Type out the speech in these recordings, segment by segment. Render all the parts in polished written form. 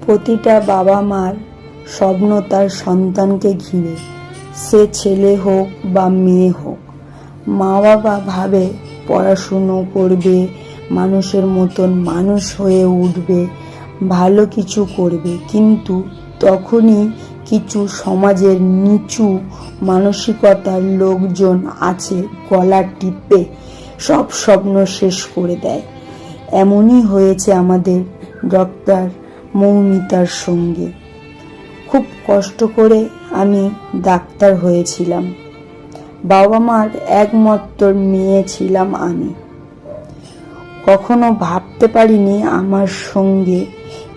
প্রতিটা বাবা মার স্বপ্ন তার সন্তানকে ঘিরে, সে ছেলে হোক বা মেয়ে হোক। মা বাবা ভাবে পড়াশুনো করবে, মানুষের মতন মানুষ হয়ে উঠবে, ভালো কিছু করবে, কিন্তু তখনই কিছু সমাজের নিচু মানসিকতার লোকজন আছে, গলা টিপে সব স্বপ্ন শেষ করে দেয়। এমনই হয়েছে আমাদের ডক্টর মৌমিতার সঙ্গে। খুব কষ্ট করে আমি ডাক্তার হয়েছিলাম। বাবা মার একমাত্র মেয়ে ছিলাম আমি। কখনো ভাবতে পারিনি আমার সঙ্গে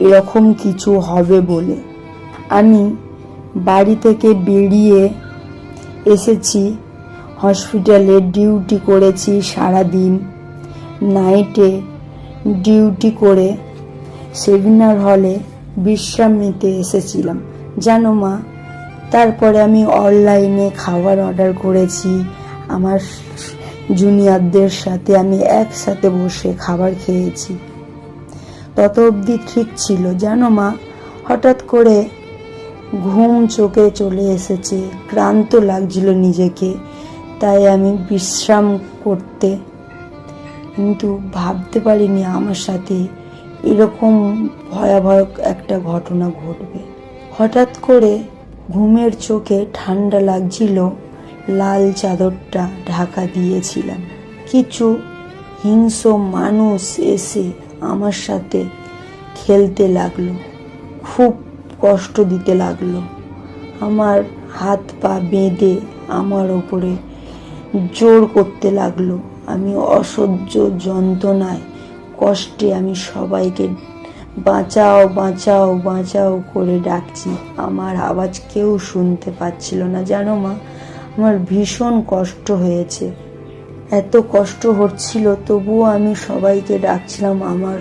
এরকম কিছু হবে বলে। আমি বাড়ি থেকে বেরিয়ে এসেছি, হসপিটালে ডিউটি করেছি সারাদিন, নাইটে ডিউটি করে সেমিনার হলে বিশ্রাম নিতে এসেছিলাম। জানো মা, তারপরে আমি অনলাইনে খাবার অর্ডার করেছি। আমার জুনিয়রদের সাথে আমি একসাথে বসে খাবার খেয়েছি। তত অবধি ঠিক ছিল। জানো মা, হঠাৎ করে ঘুম চোখে চলে এসেছে, ক্লান্ত লাগছিল নিজেকে, তাই আমি বিশ্রাম করতে, কিন্তু ভাবতে পারিনি আমার সাথে এরকম ভয়াবহ একটা ঘটনা ঘটবে। হঠাৎ করে ঘুমের চোখে ঠান্ডা লাগছিল, লাল চাদরটা ঢাকা দিয়েছিলাম। কিছু হিংস্র মানুষ এসে আমার সাথে খেলতে লাগলো, খুব কষ্ট দিতে লাগলো। আমার হাত পা বেঁধে আমার ওপরে জোর করতে লাগলো। আমি অসহ্য যন্ত্রণায় কষ্টে আমি সবাইকে বাঁচাও বাঁচাও বাঁচাও করে ডাকছি। আমার আওয়াজ কেউ শুনতে পাচ্ছিল না। জানো মা, আমার ভীষণ কষ্ট হয়েছে। এত কষ্ট হচ্ছিল, তবুও আমি সবাইকে ডাকছিলাম, আমার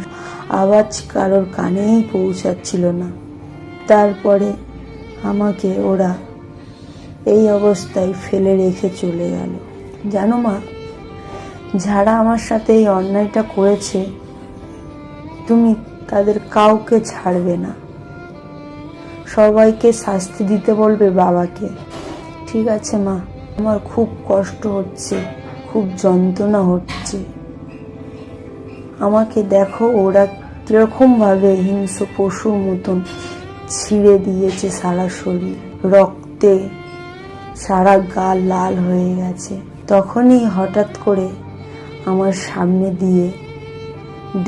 আওয়াজ কারোর কানেই পৌঁছাচ্ছিল না। তারপরে আমাকে ওরা এই অবস্থায় ফেলে রেখে চলে গেল। জানো মা, যারা আমার সাথে এই অন্যায়টা করেছে, তুমি তাদের কাউকে ছাড়বে না, সবাইকে শাস্তি দিতে বলবে বাবাকে। ঠিক আছে মা, আমার খুব কষ্ট হচ্ছে, খুব যন্ত্রণা হচ্ছে। আমাকে দেখো, ওরা কিরকম ভাবে হিংস্র পশুর মতন ছিঁড়ে দিয়েছে সারা শরীর, রক্তে সারা গা লাল হয়ে গেছে। তখনই হঠাৎ করে আমার সামনে দিয়ে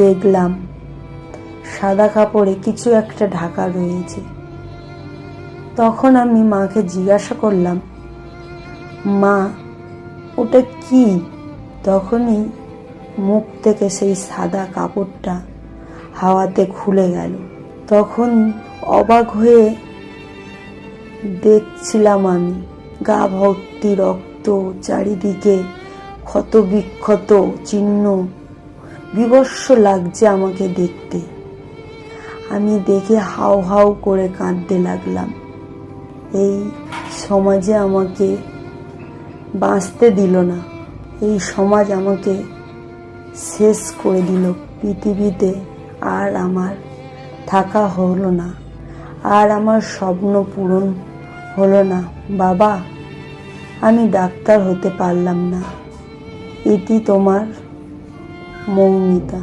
দেখলাম সাদা কাপড়ে কিছু একটা ঢাকা রয়েছে। তখন আমি মাকে জিজ্ঞাসা করলাম, মা ওটা কি? তখনই মুখ থেকে সেই সাদা কাপড়টা হাওয়াতে খুলে গেল। তখন অবাক হয়ে দেখছিলাম আমি, গা ভর্তি রক্ত, চারিদিকে ক্ষত বিক্ষত চিহ্ন, বিভৎস লাগছে আমাকে দেখতে। আমি দেখে হাউ হাউ করে কাঁদতে লাগলাম। এই সমাজে আমাকে বাঁচতে দিল না, এই সমাজ আমাকে শেষ করে দিল। পৃথিবীতে আর আমার থাকা হলো না, আর আমার স্বপ্ন পূরণ হলো না। বাবা, আমি ডাক্তার হতে পারলাম না। ইতি তোমার মৌমিতা।